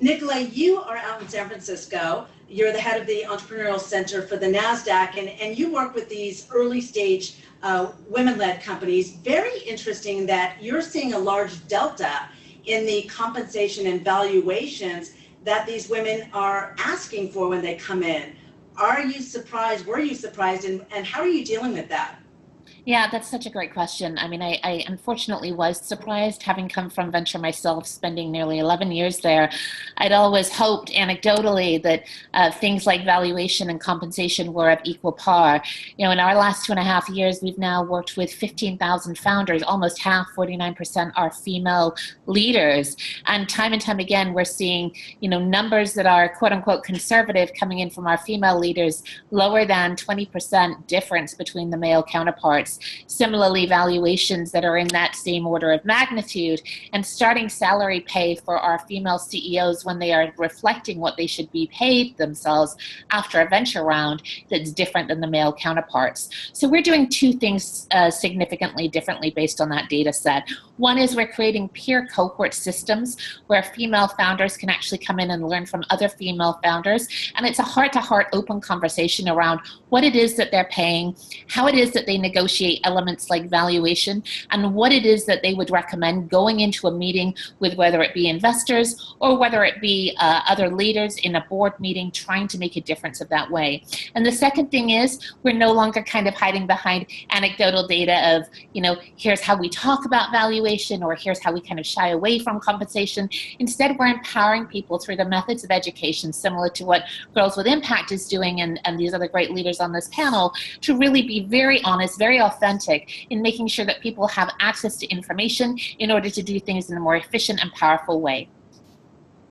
Nicola, you are out in San Francisco. You're the head of the Entrepreneurial Center for the Nasdaq, and you work with these early stage women-led companies. Very interesting that you're seeing a large delta in the compensation and valuations that these women are asking for when they come in. Are you surprised? Were you surprised? And how are you dealing with that? Yeah, that's such a great question. I mean, I unfortunately was surprised, having come from venture myself, spending nearly 11 years there. I'd always hoped anecdotally that things like valuation and compensation were of equal par. You know, in our last 2.5 years, we've now worked with 15,000 founders, almost half, 49% are female leaders. And time again, we're seeing, you know, numbers that are quote unquote conservative coming in from our female leaders, lower than 20% difference between the male counterparts. Similarly, valuations that are in that same order of magnitude, and starting salary pay for our female CEOs when they are reflecting what they should be paid themselves after a venture round that's different than the male counterparts. So we're doing two things significantly differently based on that data set. One is we're creating peer cohort systems where female founders can actually come in and learn from other female founders. And it's a heart-to-heart open conversation around what it is that they're paying, how it is that they negotiate elements like valuation, and what it is that they would recommend going into a meeting with, whether it be investors or whether it be other leaders in a board meeting, trying to make a difference of that way. And the second thing is we're no longer kind of hiding behind anecdotal data of, you know, here's how we talk about valuation, or here's how we kind of shy away from compensation. Instead, we're empowering people through the methods of education, similar to what Girls with Impact is doing and these other great leaders on this panel, to really be very honest, very authentic in making sure that people have access to information in order to do things in a more efficient and powerful way.